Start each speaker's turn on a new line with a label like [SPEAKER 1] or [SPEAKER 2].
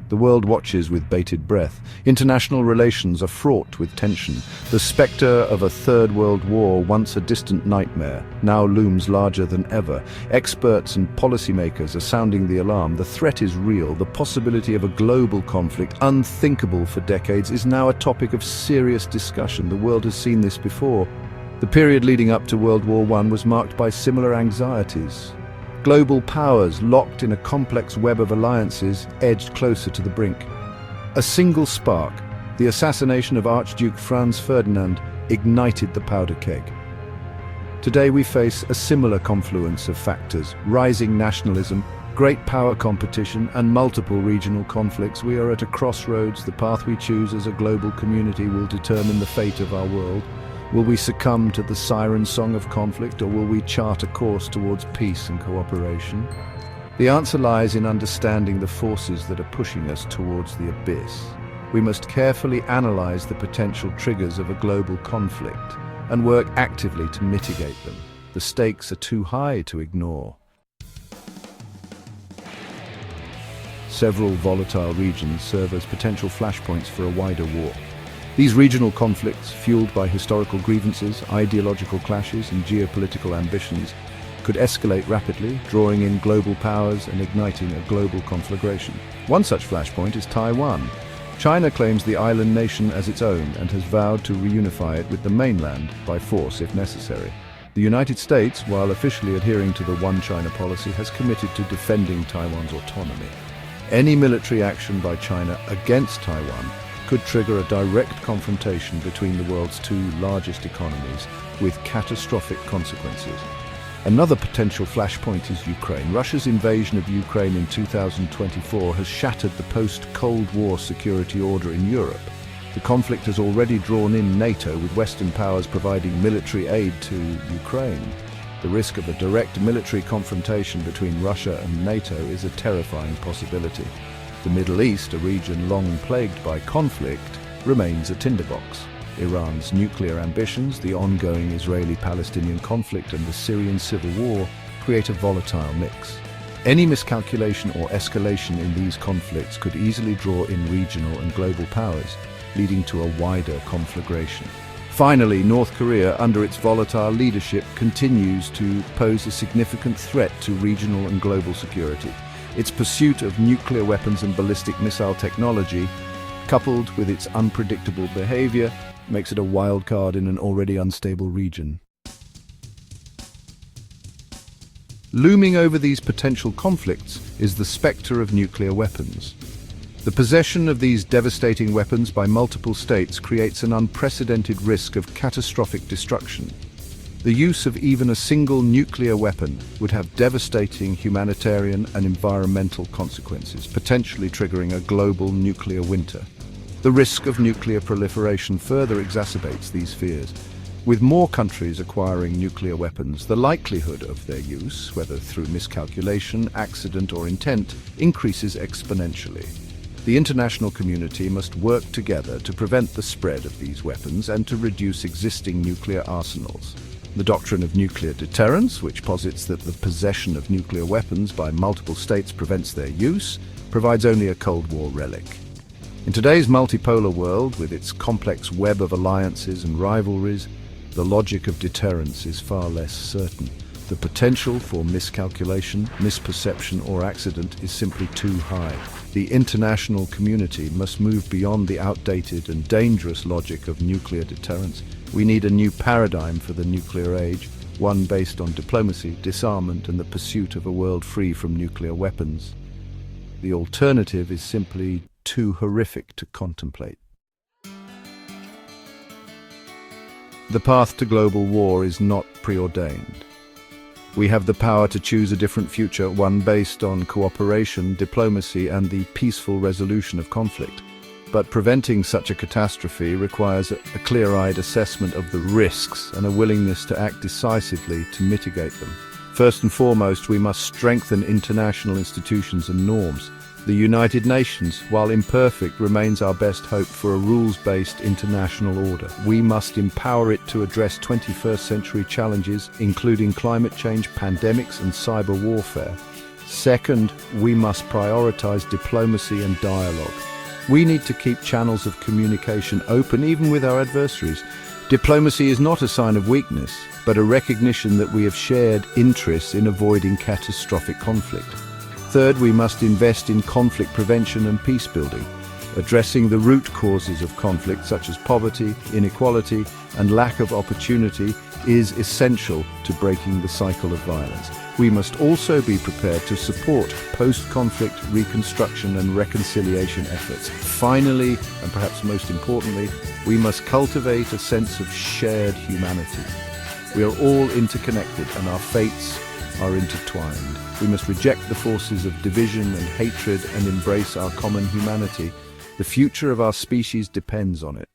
[SPEAKER 1] The world watches with bated breath. International relations are fraught with tension. The spectre of a third world war, once a distant nightmare, now looms larger than ever. Experts and policymakers are sounding the alarm. The threat is real. The possibility of a global conflict, unthinkable for decades, is now a topic of serious discussion. The world has seen this before. The period leading up to World War I was marked by similar anxieties. Global powers, locked in a complex web of alliances, edged closer to the brink. A single spark, the assassination of Archduke Franz Ferdinand, ignited the powder keg. Today we face a similar confluence of factors: rising nationalism, great power competition, and multiple regional conflicts. We are at a crossroads. The path we choose as a global community will determine the fate of our world. Will we succumb to the siren song of conflict, or will we chart a course towards peace and cooperation? The answer lies in understanding the forces that are pushing us towards the abyss. We must carefully analyze the potential triggers of a global conflict and work actively to mitigate them. The stakes are too high to ignore. Several volatile regions serve as potential flashpoints for a wider war. These regional conflicts, fueled by historical grievances, ideological clashes, and geopolitical ambitions, could escalate rapidly, drawing in global powers and igniting a global conflagration. One such flashpoint is Taiwan. China claims the island nation as its own and has vowed to reunify it with the mainland by force if necessary. The United States, while officially adhering to the One China policy, has committed to defending Taiwan's autonomy. Any military action by China against Taiwan could trigger a direct confrontation between the world's two largest economies, with catastrophic consequences. Another potential flashpoint is Ukraine. Russia's invasion of Ukraine in 2024 has shattered the post-Cold War security order in Europe. The conflict has already drawn in NATO, with Western powers providing military aid to Ukraine. The risk of a direct military confrontation between Russia and NATO is a terrifying possibility. The Middle East, a region long plagued by conflict, remains a tinderbox. Iran's nuclear ambitions, the ongoing Israeli-Palestinian conflict, and the Syrian civil war create a volatile mix. Any miscalculation or escalation in these conflicts could easily draw in regional and global powers, leading to a wider conflagration. Finally, North Korea, under its volatile leadership, continues to pose a significant threat to regional and global security. Its pursuit of nuclear weapons and ballistic missile technology, coupled with its unpredictable behavior, makes it a wild card in an already unstable region. Looming over these potential conflicts is the spectre of nuclear weapons. The possession of these devastating weapons by multiple states creates an unprecedented risk of catastrophic destruction. The use of even a single nuclear weapon would have devastating humanitarian and environmental consequences, potentially triggering a global nuclear winter. The risk of nuclear proliferation further exacerbates these fears. With more countries acquiring nuclear weapons, the likelihood of their use, whether through miscalculation, accident, or intent, increases exponentially. The international community must work together to prevent the spread of these weapons and to reduce existing nuclear arsenals. The doctrine of nuclear deterrence, which posits that the possession of nuclear weapons by multiple states prevents their use, provides only a Cold War relic. In today's multipolar world, with its complex web of alliances and rivalries, the logic of deterrence is far less certain. The potential for miscalculation, misperception, or accident is simply too high. The international community must move beyond the outdated and dangerous logic of nuclear deterrence. We need a new paradigm for the nuclear age, one based on diplomacy, disarmament, and the pursuit of a world free from nuclear weapons. The alternative is simply too horrific to contemplate. The path to global war is not preordained. We have the power to choose a different future, one based on cooperation, diplomacy, and the peaceful resolution of conflict. But preventing such a catastrophe requires a clear-eyed assessment of the risks and a willingness to act decisively to mitigate them. First and foremost, we must strengthen international institutions and norms. The United Nations, while imperfect, remains our best hope for a rules-based international order. We must empower it to address 21st century challenges, including climate change, pandemics, and cyber warfare. Second, we must prioritize diplomacy and dialogue. We need to keep channels of communication open even with our adversaries. Diplomacy is not a sign of weakness, but a recognition that we have shared interests in avoiding catastrophic conflict. Third, we must invest in conflict prevention and peace building. Addressing the root causes of conflict, such as poverty, inequality, and lack of opportunity, is essential to breaking the cycle of violence. We must also be prepared to support post-conflict reconstruction and reconciliation efforts. Finally, and perhaps most importantly, we must cultivate a sense of shared humanity. We are all interconnected and our fates are intertwined. We must reject the forces of division and hatred and embrace our common humanity. The future of our species depends on it.